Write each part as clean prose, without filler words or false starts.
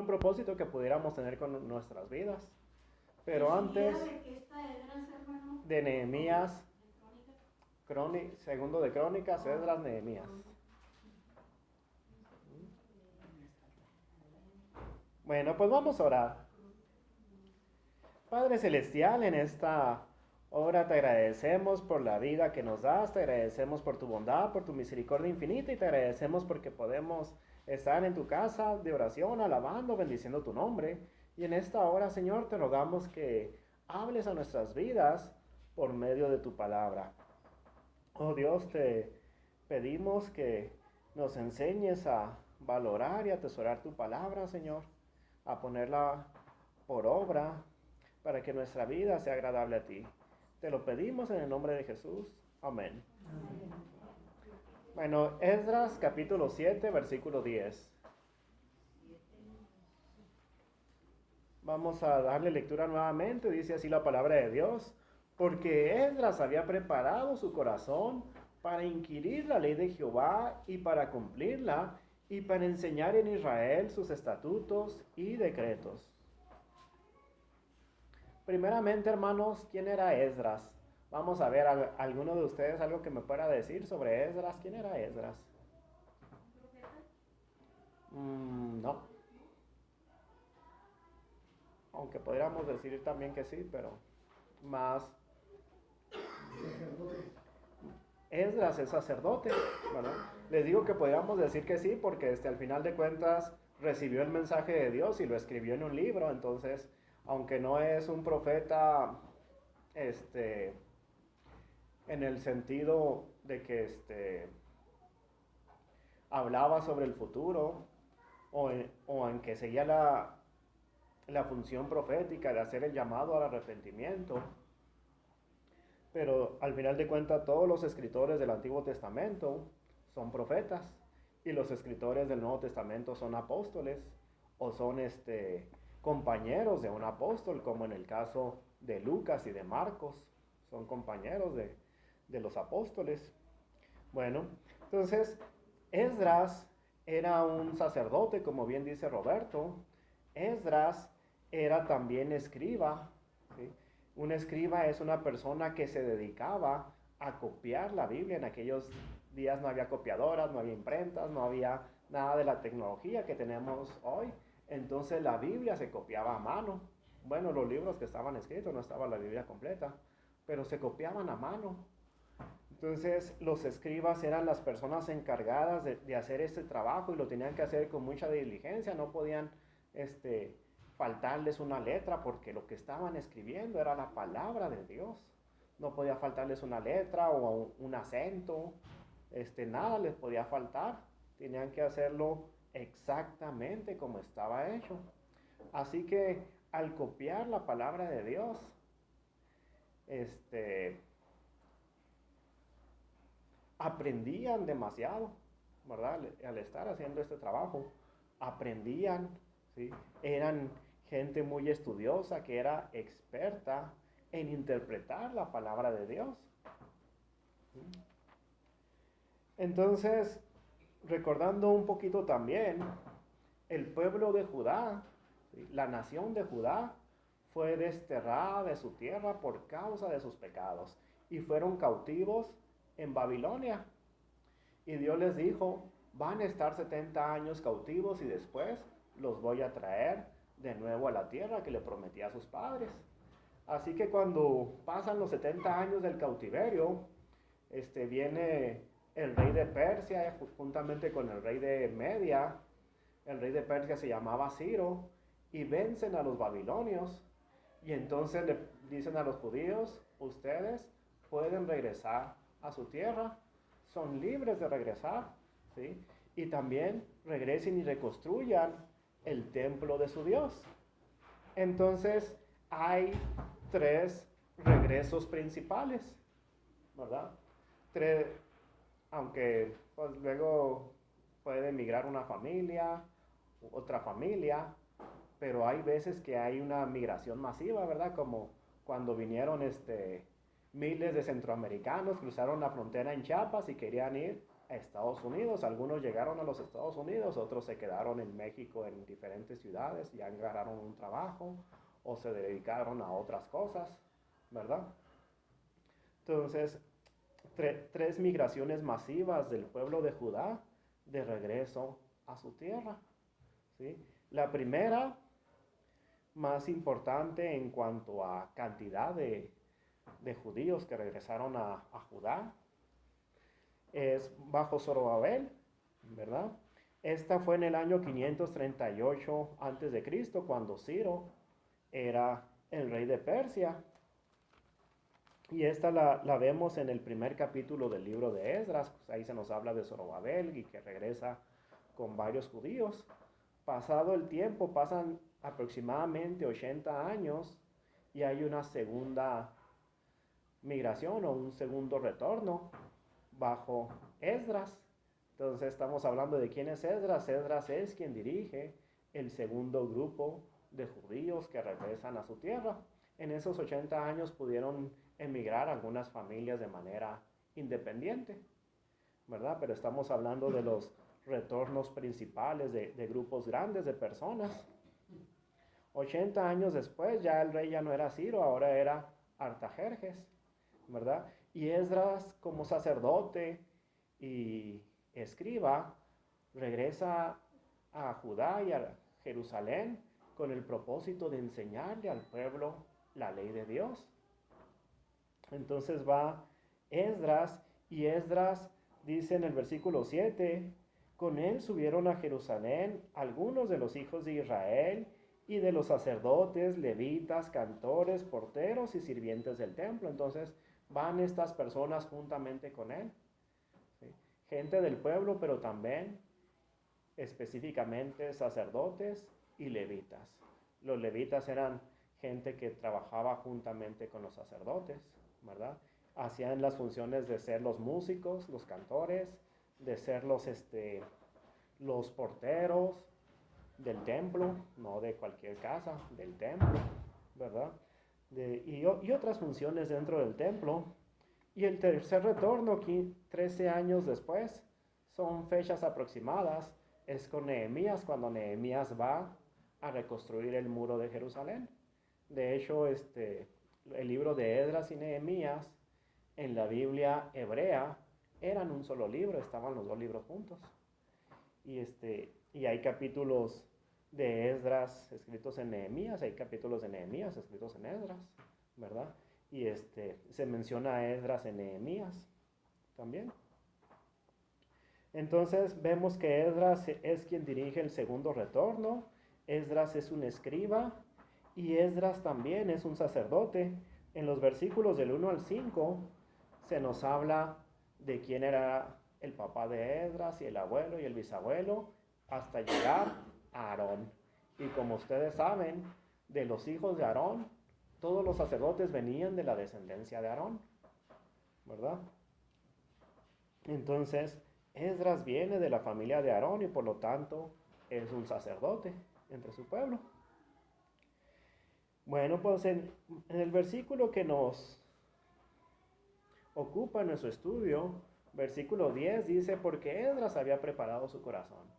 buen propósito que pudiéramos tener con nuestras vidas. Pero antes de Nehemías, segundo de Crónicas, Esdras, Nehemías. Bueno, pues vamos a orar. Padre Celestial, en esta hora te agradecemos por la vida que nos das, te agradecemos por tu bondad, por tu misericordia infinita y te agradecemos porque podemos estar en tu casa de oración, alabando, bendiciendo tu nombre. Y en esta hora, Señor, te rogamos que hables a nuestras vidas por medio de tu palabra. Oh Dios, te pedimos que nos enseñes a valorar y atesorar tu palabra, Señor, a ponerla por obra para que nuestra vida sea agradable a ti. Te lo pedimos en el nombre de Jesús. Amén. Bueno, Esdras capítulo 7, versículo 10. Vamos a darle lectura nuevamente. Dice así la palabra de Dios. Porque Esdras había preparado su corazón para inquirir la ley de Jehová y para cumplirla y para enseñar en Israel sus estatutos y decretos. Primeramente, hermanos, ¿quién era Esdras? Vamos a ver, ¿alguno de ustedes algo que me pueda decir sobre Esdras? ¿Quién era Esdras? No. Aunque podríamos decir también que sí, pero más. Esdras es sacerdote, ¿verdad? Les digo que podríamos decir que sí, porque al final de cuentas recibió el mensaje de Dios y lo escribió en un libro, entonces, aunque no es un profeta, en el sentido de que hablaba sobre el futuro, o en que seguía la función profética de hacer el llamado al arrepentimiento. Pero al final de cuentas todos los escritores del Antiguo Testamento son profetas y los escritores del Nuevo Testamento son apóstoles o son compañeros de un apóstol, como en el caso de Lucas y de Marcos, son compañeros de los apóstoles. Bueno, entonces Esdras era un sacerdote, como bien dice Roberto. Esdras era también escriba, ¿sí? Un escriba es una persona que se dedicaba a copiar la Biblia. En aquellos días no había copiadoras, no había imprentas, no había nada de la tecnología que tenemos hoy. Entonces la Biblia se copiaba a mano. Bueno, los libros que estaban escritos, no estaba la Biblia completa, pero se copiaban a mano. Entonces los escribas eran las personas encargadas de hacer este trabajo y lo tenían que hacer con mucha diligencia. No podían faltarles una letra porque lo que estaban escribiendo era la palabra de Dios. No podía faltarles una letra o un acento, nada les podía faltar. Tenían que hacerlo exactamente como estaba hecho. Así que al copiar la palabra de Dios, aprendían demasiado, ¿verdad? Al estar haciendo este trabajo, aprendían, ¿sí? Eran gente muy estudiosa que era experta en interpretar la palabra de Dios. Entonces, recordando un poquito también, el pueblo de Judá, ¿sí? La nación de Judá, fue desterrada de su tierra por causa de sus pecados y fueron cautivos en Babilonia. Y Dios les dijo, van a estar 70 años cautivos y después los voy a traer de nuevo a la tierra que le prometí a sus padres. Así que cuando pasan los 70 años del cautiverio, viene el rey de Persia juntamente con el rey de Media. El rey de Persia se llamaba Ciro y vencen a los babilonios. Y entonces le dicen a los judíos, ustedes pueden regresar a su tierra, son libres de regresar, ¿sí? Y también regresen y reconstruyan el templo de su Dios. Entonces hay 3 regresos principales, ¿verdad? Aunque pues luego puede emigrar una familia, otra familia, pero hay veces que hay una migración masiva, ¿verdad? Como cuando vinieron miles de centroamericanos, cruzaron la frontera en Chiapas y querían ir a Estados Unidos. Algunos llegaron a los Estados Unidos, otros se quedaron en México en diferentes ciudades y agarraron un trabajo o se dedicaron a otras cosas, ¿verdad? Entonces, tres migraciones masivas del pueblo de Judá de regreso a su tierra, ¿sí? La primera, más importante en cuanto a cantidad de judíos que regresaron a Judá, es bajo Zorobabel, ¿verdad? Esta fue en el año 538 a.C., cuando Ciro era el rey de Persia. Y esta la vemos en el primer capítulo del libro de Esdras. Pues ahí se nos habla de Zorobabel y que regresa con varios judíos. Pasado el tiempo, pasan aproximadamente 80 años y hay una segunda migración o un segundo retorno bajo Esdras. Entonces estamos hablando de quién es Esdras. Esdras es quien dirige el segundo grupo de judíos que regresan a su tierra. En esos 80 años pudieron emigrar algunas familias de manera independiente, ¿verdad? Pero estamos hablando de los retornos principales de grupos grandes de personas. 80 años después ya el rey ya no era Ciro, ahora era Artajerjes, ¿verdad? Y Esdras, como sacerdote y escriba, regresa a Judá y a Jerusalén con el propósito de enseñarle al pueblo la ley de Dios. Entonces va Esdras, y Esdras dice en el versículo 7, con él subieron a Jerusalén algunos de los hijos de Israel y de los sacerdotes, levitas, cantores, porteros y sirvientes del templo. Entonces van estas personas juntamente con él, ¿sí? Gente del pueblo, pero también específicamente sacerdotes y levitas. Los levitas eran gente que trabajaba juntamente con los sacerdotes, ¿verdad? Hacían las funciones de ser los músicos, los cantores, de ser los porteros del templo, no de cualquier casa, del templo, ¿verdad? Y otras funciones dentro del templo. Y el tercer retorno, 13 años después, son fechas aproximadas, es con Nehemías, cuando Nehemías va a reconstruir el muro de Jerusalén. De hecho, el libro de Esdras y Nehemías en la Biblia hebrea eran un solo libro, estaban los dos libros juntos. Y hay capítulos de Esdras escritos en Nehemías, hay capítulos de Nehemías escritos en Esdras, ¿verdad? Y se menciona a Esdras en Nehemías también. Entonces vemos que Esdras es quien dirige el segundo retorno. Esdras es un escriba y Esdras también es un sacerdote. En los versículos del 1 al 5 se nos habla de quién era el papá de Esdras y el abuelo y el bisabuelo hasta llegar a Aarón. Y como ustedes saben, de los hijos de Aarón, todos los sacerdotes venían de la descendencia de Aarón, ¿verdad? Entonces, Esdras viene de la familia de Aarón y por lo tanto es un sacerdote entre su pueblo. Bueno, pues en el versículo que nos ocupa en nuestro estudio, versículo 10 dice, porque Esdras había preparado su corazón.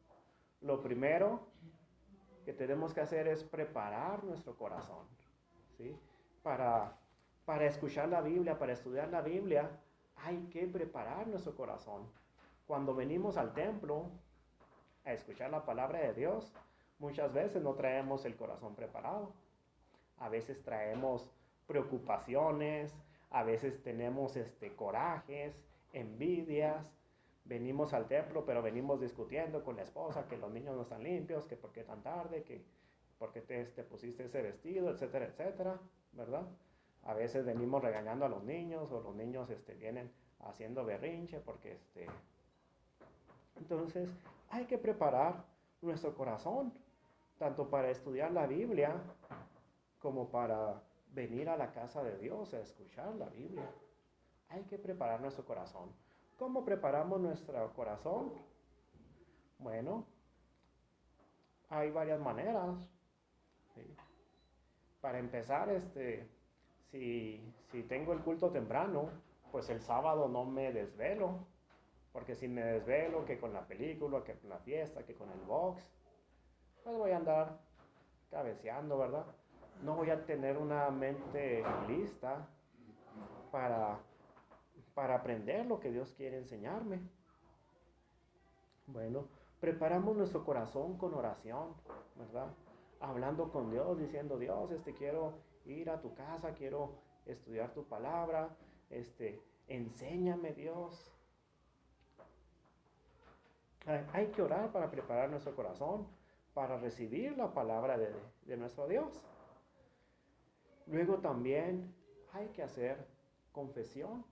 Lo primero que tenemos que hacer es preparar nuestro corazón, ¿sí? Para escuchar la Biblia, para estudiar la Biblia, hay que preparar nuestro corazón. Cuando venimos al templo a escuchar la palabra de Dios, muchas veces no traemos el corazón preparado. A veces traemos preocupaciones, a veces tenemos corajes, envidias. Venimos al templo, pero venimos discutiendo con la esposa que los niños no están limpios, que por qué tan tarde, que por qué te pusiste ese vestido, etcétera, etcétera, ¿verdad? A veces venimos regañando a los niños o los niños vienen haciendo berrinche porque Entonces hay que preparar nuestro corazón, tanto para estudiar la Biblia como para venir a la casa de Dios a escuchar la Biblia. Hay que preparar nuestro corazón. ¿Cómo preparamos nuestro corazón? Bueno, hay varias maneras, ¿sí? Para empezar, si tengo el culto temprano, pues el sábado no me desvelo, Porque si me desvelo, que con la película, que con la fiesta, que con el box, pues voy a andar cabeceando, ¿verdad? No voy a tener una mente lista para, para aprender lo que Dios quiere enseñarme. Bueno, preparamos nuestro corazón con oración, ¿verdad? Hablando con Dios, diciendo, Dios, quiero ir a tu casa, quiero estudiar tu palabra, enséñame, Dios. Hay que orar para preparar nuestro corazón, para recibir la palabra de nuestro Dios. Luego también hay que hacer confesión,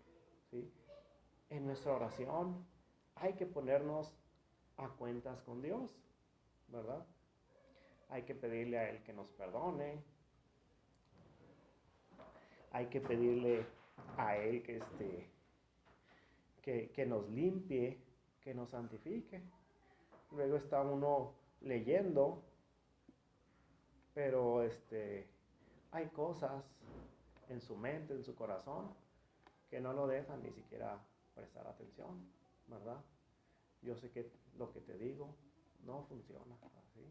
¿sí? En nuestra oración hay que ponernos a cuentas con Dios, ¿verdad? Hay que pedirle a Él que nos perdone, hay que pedirle a Él que nos limpie, que nos santifique. Luego está uno leyendo, pero hay cosas en su mente, en su corazón, que no lo dejan ni siquiera prestar atención, ¿verdad? Yo sé que lo que te digo no funciona así.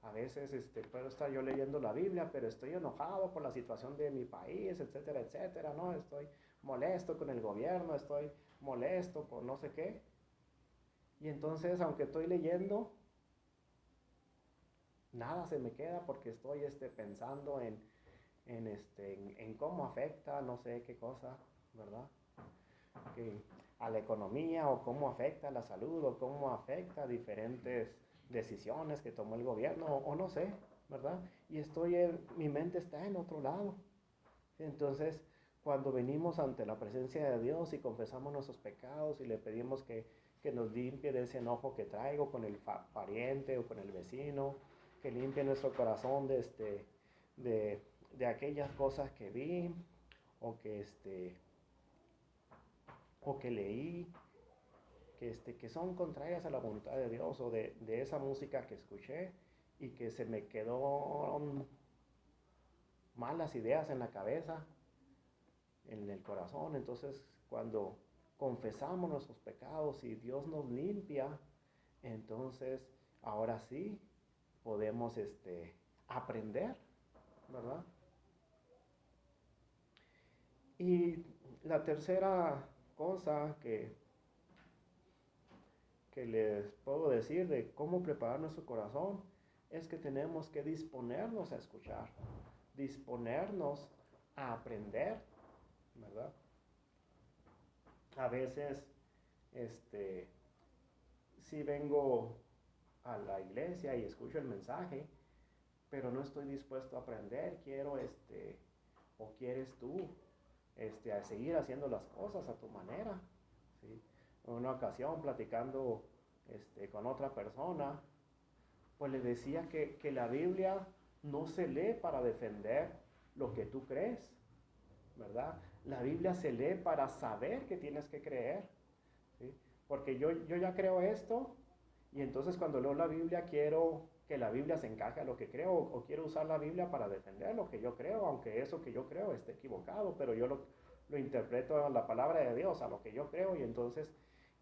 A veces puedo estar yo leyendo la Biblia, pero estoy enojado por la situación de mi país, etcétera, etcétera, ¿no? Estoy molesto con el gobierno, estoy molesto con no sé qué. Y entonces, aunque estoy leyendo, nada se me queda porque estoy pensando en cómo afecta no sé qué cosa, ¿verdad? A la economía, o cómo afecta a la salud, o cómo afecta diferentes decisiones que tomó el gobierno, o no sé, ¿verdad? Y mi mente está en otro lado. Entonces, cuando venimos ante la presencia de Dios y confesamos nuestros pecados y le pedimos que nos limpie de ese enojo que traigo con el pariente o con el vecino, que limpie nuestro corazón de aquellas cosas que vi o que leí, que son contrarias a la voluntad de Dios, o de esa música que escuché y que se me quedó malas ideas en la cabeza, en el corazón. Entonces, cuando confesamos nuestros pecados y Dios nos limpia, entonces ahora sí podemos aprender, ¿verdad? Y la tercera cosa que les puedo decir de cómo preparar nuestro corazón es que tenemos que disponernos a escuchar, disponernos a aprender, ¿verdad? A veces, si vengo a la iglesia y escucho el mensaje, pero no estoy dispuesto a aprender, o quieres tú, a seguir haciendo las cosas a tu manera, ¿sí? En una ocasión, platicando con otra persona, pues le decía que la Biblia no se lee para defender lo que tú crees, ¿verdad? La Biblia se lee para saber que tienes que creer, ¿sí? Porque yo ya creo esto, y entonces cuando leo la Biblia quiero que la Biblia se encaje a lo que creo, o quiero usar la Biblia para defender lo que yo creo, aunque eso que yo creo esté equivocado, pero yo lo interpreto a la palabra de Dios, a lo que yo creo, y entonces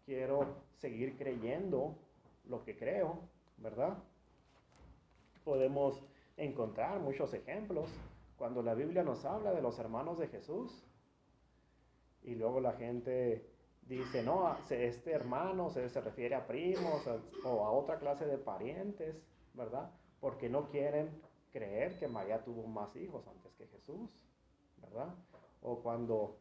quiero seguir creyendo lo que creo, ¿verdad? Podemos encontrar muchos ejemplos cuando la Biblia nos habla de los hermanos de Jesús, y luego la gente dice, no, este hermano se refiere a primos o a otra clase de parientes, ¿verdad? Porque no quieren creer que María tuvo más hijos antes que Jesús, ¿verdad? O cuando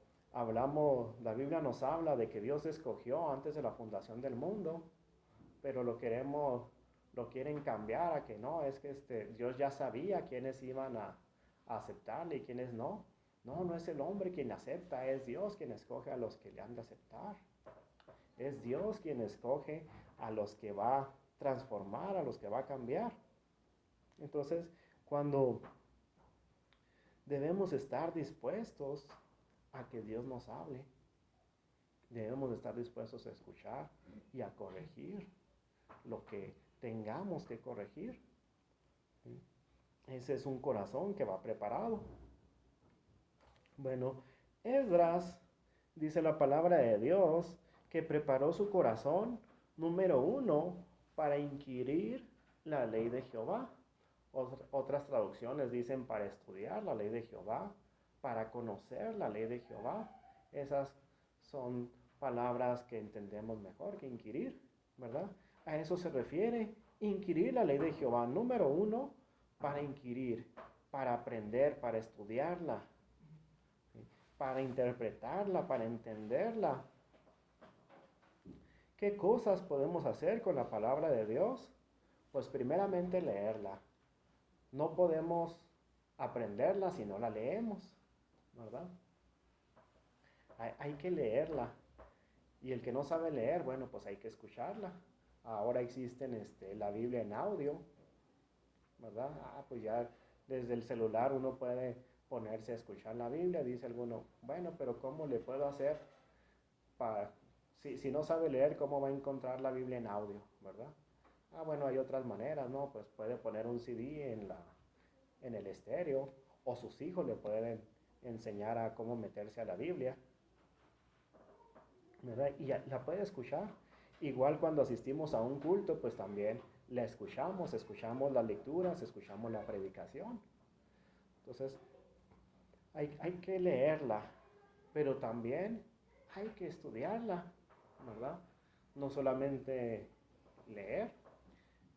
la Biblia nos habla de que Dios escogió antes de la fundación del mundo, pero lo quieren cambiar a que no, es que Dios ya sabía quiénes iban a aceptarle y quiénes no. No, no es el hombre quien acepta, es Dios quien escoge a los que le han de aceptar. Es Dios quien escoge a los que va a transformar, a los que va a cambiar. Entonces, cuando debemos estar dispuestos a que Dios nos hable, debemos estar dispuestos a escuchar y a corregir lo que tengamos que corregir. Ese es un corazón que va preparado. Bueno, Esdras dice la palabra de Dios que preparó su corazón, número uno, para inquirir la ley de Jehová. Otras traducciones dicen para estudiar la ley de Jehová, para conocer la ley de Jehová. Esas son palabras que entendemos mejor que inquirir, ¿verdad? A eso se refiere, inquirir la ley de Jehová. Número uno, para inquirir, para aprender, para estudiarla, para interpretarla, para entenderla. ¿Qué cosas podemos hacer con la palabra de Dios? Pues primeramente leerla. No podemos aprenderla si no la leemos, ¿verdad? Hay que leerla. Y el que no sabe leer, bueno, pues hay que escucharla. Ahora existen la Biblia en audio, ¿verdad? Pues ya desde el celular uno puede ponerse a escuchar la Biblia. Dice alguno, bueno, pero ¿cómo le puedo hacer para... Si no sabe leer, ¿cómo va a encontrar la Biblia en audio, verdad? Bueno, hay otras maneras, ¿no? Pues puede poner un CD en el estéreo, o sus hijos le pueden enseñar a cómo meterse a la Biblia, ¿verdad? Y la puede escuchar. Igual cuando asistimos a un culto, pues también la escuchamos las lecturas, escuchamos la predicación. Entonces, hay que leerla, pero también hay que estudiarla, ¿verdad? No solamente leer,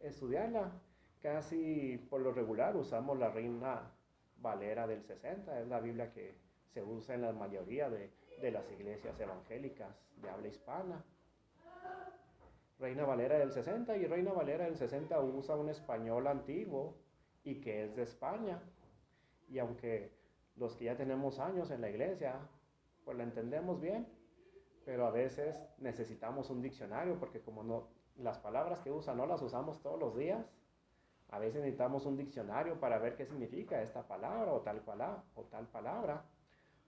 estudiarla. Casi por lo regular usamos la Reina Valera del 60, es la Biblia que se usa en la mayoría de las iglesias evangélicas de habla hispana. Reina Valera del 60, y Reina Valera del 60 usa un español antiguo y que es de España. Y aunque los que ya tenemos años en la iglesia, pues la entendemos bien, pero a veces necesitamos un diccionario porque como no, las palabras que usa no las usamos todos los días, a veces necesitamos un diccionario para ver qué significa esta palabra o tal palabra.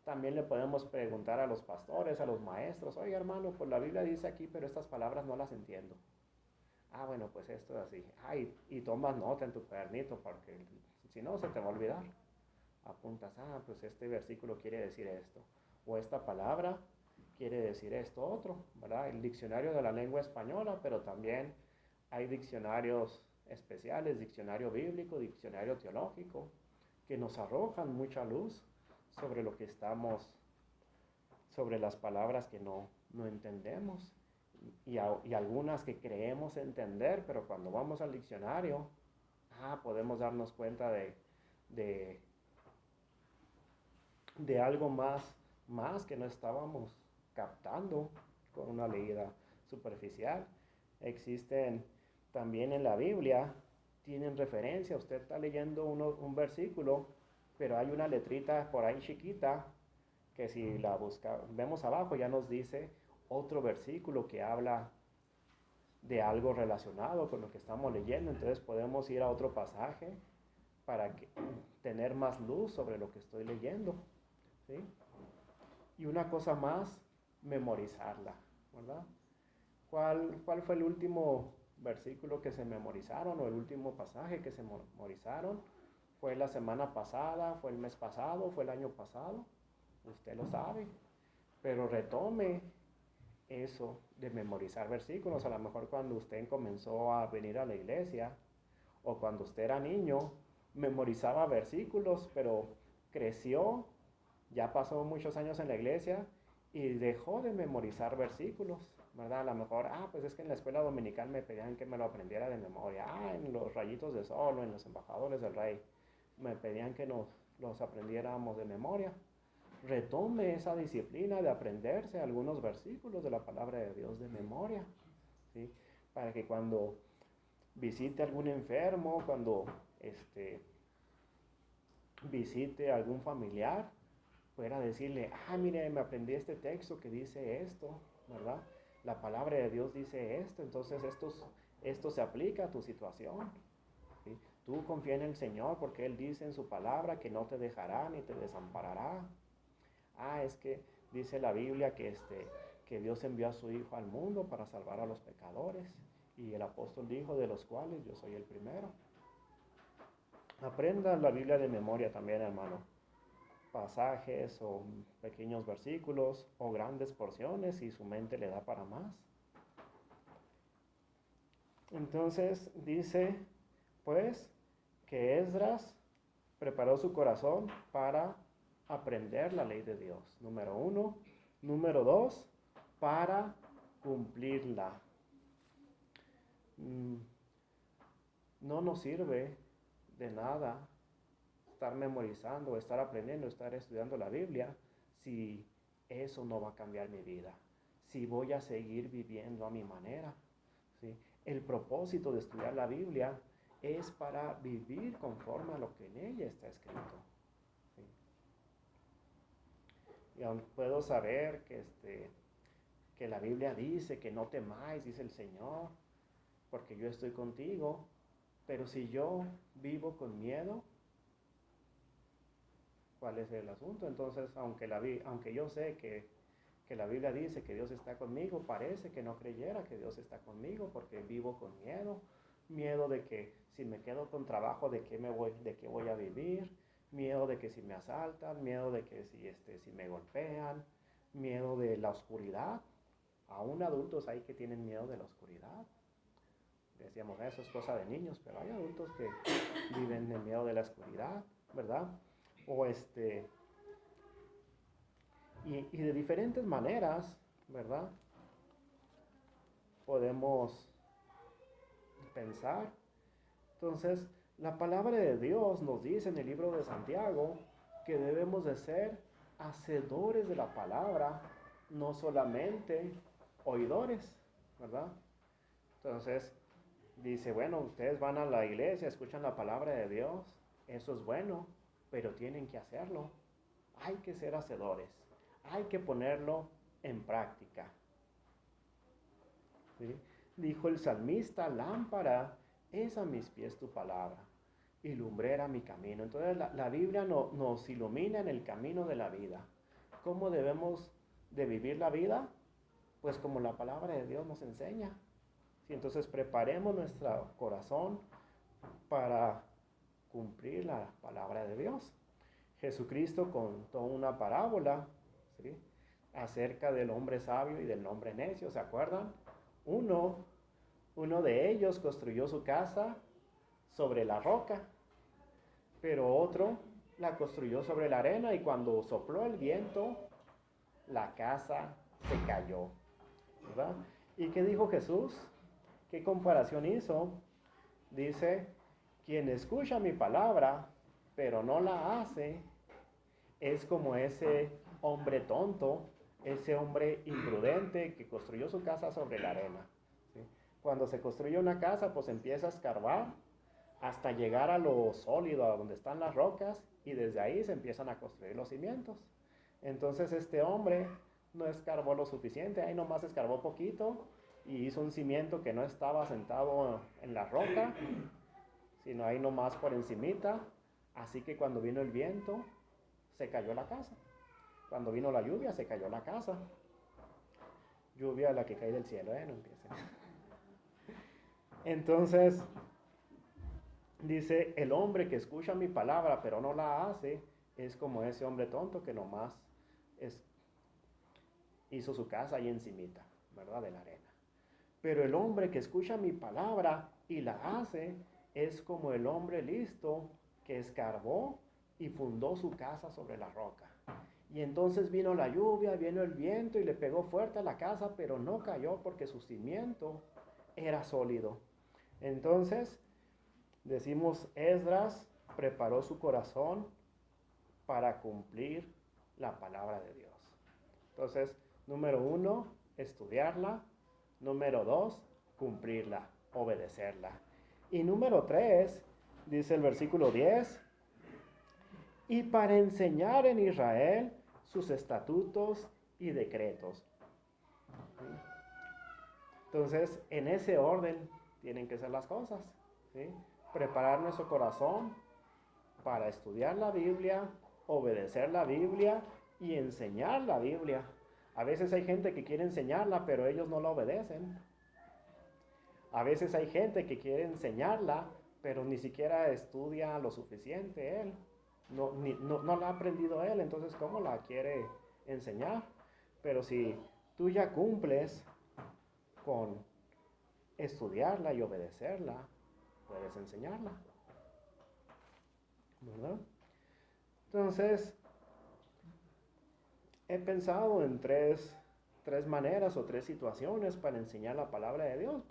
También le podemos preguntar a los pastores, a los maestros, oye hermano, pues la Biblia dice aquí, pero estas palabras no las entiendo. Bueno, pues esto es así. Y tomas nota en tu cuadernito porque si no se te va a olvidar. Apuntas, pues este versículo quiere decir esto, o esta palabra quiere decir esto otro, ¿verdad? El diccionario de la lengua española, pero también hay diccionarios especiales, diccionario bíblico, diccionario teológico, que nos arrojan mucha luz sobre lo que estamos, sobre las palabras que no entendemos, y algunas que creemos entender, pero cuando vamos al diccionario, podemos darnos cuenta de algo más que no estábamos captando con una leída superficial. Existen también en la Biblia, tienen referencia, usted está leyendo un versículo, pero hay una letrita por ahí chiquita que si la vemos abajo ya nos dice otro versículo que habla de algo relacionado con lo que estamos leyendo. Entonces podemos ir a otro pasaje para tener más luz sobre lo que estoy leyendo, ¿sí? Y una cosa más, memorizarla, ¿verdad? ¿Cuál fue el último versículo que se memorizaron o el último pasaje que se memorizaron? ¿Fue la semana pasada? ¿Fue el mes pasado? ¿Fue el año pasado? Usted lo sabe, pero retome eso de memorizar versículos. A lo mejor cuando usted comenzó a venir a la iglesia o cuando usted era niño, memorizaba versículos, pero creció, ya pasó muchos años en la iglesia y dejó de memorizar versículos, ¿verdad? A lo mejor, pues es que en la escuela dominical me pedían que me lo aprendiera de memoria, en los rayitos de sol o en los embajadores del rey, me pedían que los aprendiéramos de memoria. Retome esa disciplina de aprenderse algunos versículos de la palabra de Dios de memoria, ¿sí? Para que cuando visite algún enfermo, cuando visite a algún familiar, pueda decirle, mire, me aprendí este texto que dice esto, ¿verdad? La palabra de Dios dice esto, entonces esto se aplica a tu situación, ¿sí? Tú confía en el Señor porque Él dice en su palabra que no te dejará ni te desamparará. Es que dice la Biblia que Dios envió a su Hijo al mundo para salvar a los pecadores, y el apóstol dijo, de los cuales yo soy el primero. Aprenda la Biblia de memoria también, hermano, pasajes o pequeños versículos o grandes porciones y su mente le da para más. Entonces dice, pues, que Esdras preparó su corazón para aprender la ley de Dios, número 1. Número 2, para cumplirla. No nos sirve de nada estar memorizando, estar aprendiendo, estar estudiando la Biblia si eso no va a cambiar mi vida, si voy a seguir viviendo a mi manera, ¿sí? El propósito de estudiar la Biblia es para vivir conforme a lo que en ella está escrito, ¿sí? Y aún puedo saber que la Biblia dice que no temáis, dice el Señor, porque yo estoy contigo, pero si yo vivo con miedo, ¿cuál es el asunto? Entonces, aunque yo sé que la Biblia dice que Dios está conmigo, parece que no creyera que Dios está conmigo porque vivo con miedo. Miedo de que si me quedo con trabajo, de qué voy a vivir. Miedo de que si me asaltan, miedo de que si me golpean, miedo de la oscuridad. Aún adultos hay que tienen miedo de la oscuridad. Decíamos, eso es cosa de niños, pero hay adultos que viven en miedo de la oscuridad, ¿verdad? Y de diferentes maneras, ¿verdad? Podemos pensar. Entonces, la palabra de Dios nos dice en el libro de Santiago que debemos de ser hacedores de la palabra, no solamente oidores, ¿verdad? Entonces, dice, bueno, ustedes van a la iglesia, escuchan la palabra de Dios, eso es bueno, pero tienen que hacerlo. Hay que ser hacedores, hay que ponerlo en práctica. ¿Sí? Dijo el salmista, lámpara es a mis pies tu palabra y lumbrera mi camino. Entonces la Biblia nos ilumina en el camino de la vida. ¿Cómo debemos de vivir la vida? Pues como la palabra de Dios nos enseña. ¿Sí? Entonces preparemos nuestro corazón para cumplir la palabra de Dios. Jesucristo contó una parábola, ¿sí?, acerca del hombre sabio y del hombre necio, ¿se acuerdan? Uno de ellos construyó su casa sobre la roca, pero otro la construyó sobre la arena y cuando sopló el viento, la casa se cayó, ¿verdad? ¿Y qué dijo Jesús? ¿Qué comparación hizo? Dice, quien escucha mi palabra, pero no la hace, es como ese hombre tonto, ese hombre imprudente que construyó su casa sobre la arena. ¿Sí? Cuando se construye una casa, pues empieza a escarbar hasta llegar a lo sólido, a donde están las rocas, y desde ahí se empiezan a construir los cimientos. Entonces este hombre no escarbó lo suficiente, ahí nomás escarbó poquito y hizo un cimiento que no estaba sentado en la roca, sino ahí nomás por encimita. Así que cuando vino el viento, se cayó la casa. Cuando vino la lluvia, se cayó la casa. Lluvia la que cae del cielo, no empiecen. Entonces, dice, el hombre que escucha mi palabra pero no la hace, es como ese hombre tonto que nomás hizo su casa ahí encimita, ¿verdad? De la arena. Pero el hombre que escucha mi palabra y la hace, es como el hombre listo que escarbó y fundó su casa sobre la roca. Y entonces vino la lluvia, vino el viento y le pegó fuerte a la casa, pero no cayó porque su cimiento era sólido. Entonces, decimos, Esdras preparó su corazón para cumplir la palabra de Dios. Entonces, número 1, estudiarla. Número 2, cumplirla, obedecerla. Y número 3, dice el versículo 10, y para enseñar en Israel sus estatutos y decretos. Entonces, en ese orden tienen que ser las cosas, ¿sí? Preparar nuestro corazón para estudiar la Biblia, obedecer la Biblia y enseñar la Biblia. A veces hay gente que quiere enseñarla, pero ellos no la obedecen. A veces hay gente que quiere enseñarla, pero ni siquiera estudia lo suficiente él. no la ha aprendido él, entonces ¿cómo la quiere enseñar? Pero si tú ya cumples con estudiarla y obedecerla, puedes enseñarla, ¿verdad? Entonces, he pensado en tres maneras o tres situaciones para enseñar la palabra de Dios.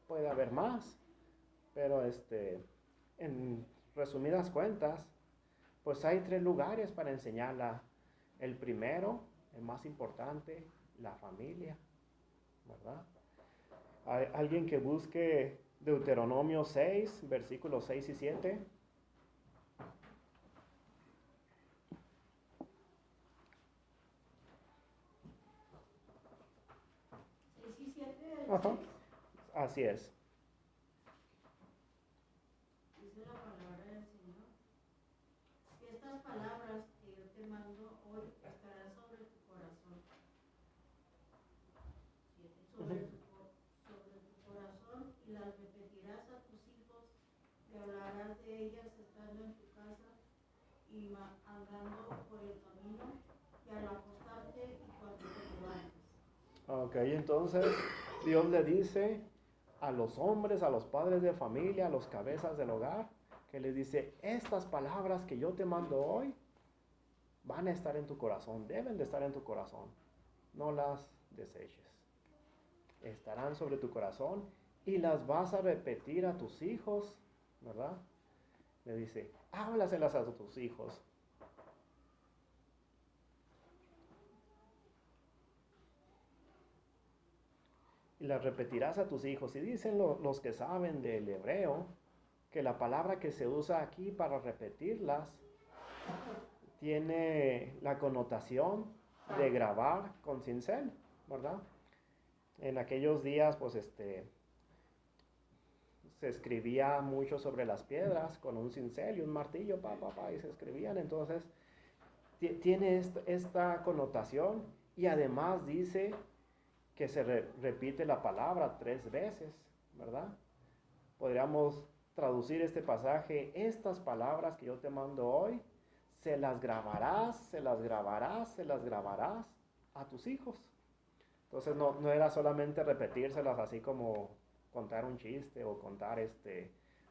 Puede haber más, pero en resumidas cuentas, pues hay tres lugares para enseñarla. El primero, el más importante, la familia, ¿verdad? Hay alguien que busque Deuteronomio 6, versículos 6 y 7. 6 y 7 del Ajá. 6. Así es. Dice la palabra del Señor. Y estas palabras que yo te mando hoy estarán sobre tu corazón. Sobre tu corazón, y las repetirás a tus hijos, y hablarás de ellas estando en tu casa y andando por el camino, y al acostarte y cuando te levantes. Ok, entonces Dios le dice a los hombres, a los padres de familia, a los cabezas del hogar, que les dice, estas palabras que yo te mando hoy van a estar en tu corazón, deben de estar en tu corazón, no las deseches. Estarán sobre tu corazón y las vas a repetir a tus hijos, ¿verdad? Le dice, háblaselas a tus hijos. Y las repetirás a tus hijos. Y dicen los que saben del hebreo que la palabra que se usa aquí para repetirlas tiene la connotación de grabar con cincel, ¿verdad? En aquellos días, pues se escribía mucho sobre las piedras con un cincel y un martillo, y se escribían. Entonces, tiene esta connotación y además dice que se repite la palabra 3 veces, ¿verdad? Podríamos traducir este pasaje, estas palabras que yo te mando hoy, se las grabarás, se las grabarás, se las grabarás a tus hijos. Entonces no era solamente repetírselas así como contar un chiste o contar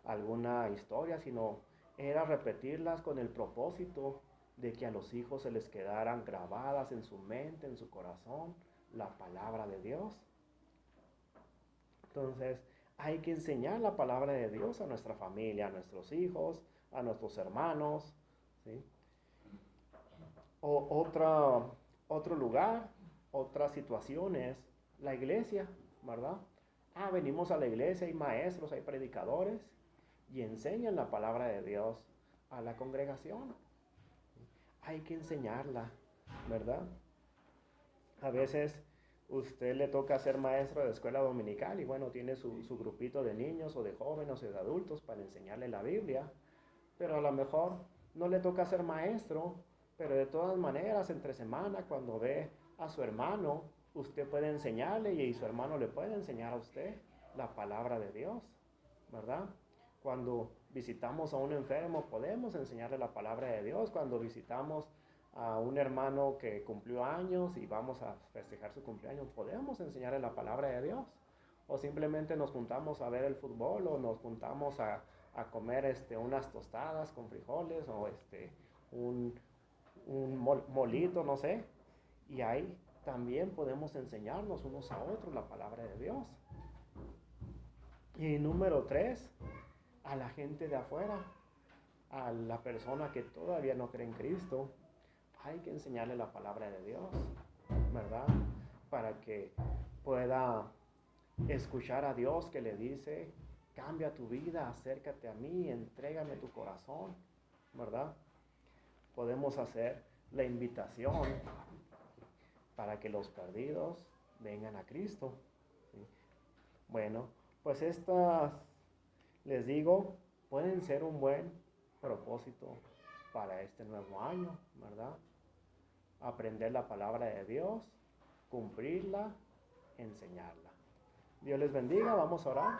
alguna historia, sino era repetirlas con el propósito de que a los hijos se les quedaran grabadas en su mente, en su corazón, la palabra de Dios. Entonces, hay que enseñar la palabra de Dios a nuestra familia, a nuestros hijos, a nuestros hermanos, ¿sí? Otro lugar, otra situación es la iglesia, ¿verdad? Venimos a la iglesia, hay maestros, hay predicadores y enseñan la palabra de Dios a la congregación. Hay que enseñarla, ¿verdad? A veces usted le toca ser maestro de escuela dominical y bueno, tiene su grupito de niños o de jóvenes o de adultos para enseñarle la Biblia, pero a lo mejor no le toca ser maestro, pero de todas maneras entre semana cuando ve a su hermano, usted puede enseñarle y su hermano le puede enseñar a usted la palabra de Dios, ¿verdad? Cuando visitamos a un enfermo podemos enseñarle la palabra de Dios, cuando visitamos a un hermano que cumplió años y vamos a festejar su cumpleaños, podemos enseñarle la palabra de Dios. O simplemente nos juntamos a ver el fútbol o nos juntamos a comer unas tostadas con frijoles o un molito, no sé. Y ahí también podemos enseñarnos unos a otros la palabra de Dios. Y número 3, a la gente de afuera, a la persona que todavía no cree en Cristo, hay que enseñarle la palabra de Dios, ¿verdad? Para que pueda escuchar a Dios que le dice, cambia tu vida, acércate a mí, entrégame tu corazón, ¿verdad? Podemos hacer la invitación para que los perdidos vengan a Cristo, ¿sí? Bueno, pues estas, les digo, pueden ser un buen propósito para este nuevo año, ¿verdad? Aprender la palabra de Dios, cumplirla, enseñarla. Dios les bendiga, vamos a orar.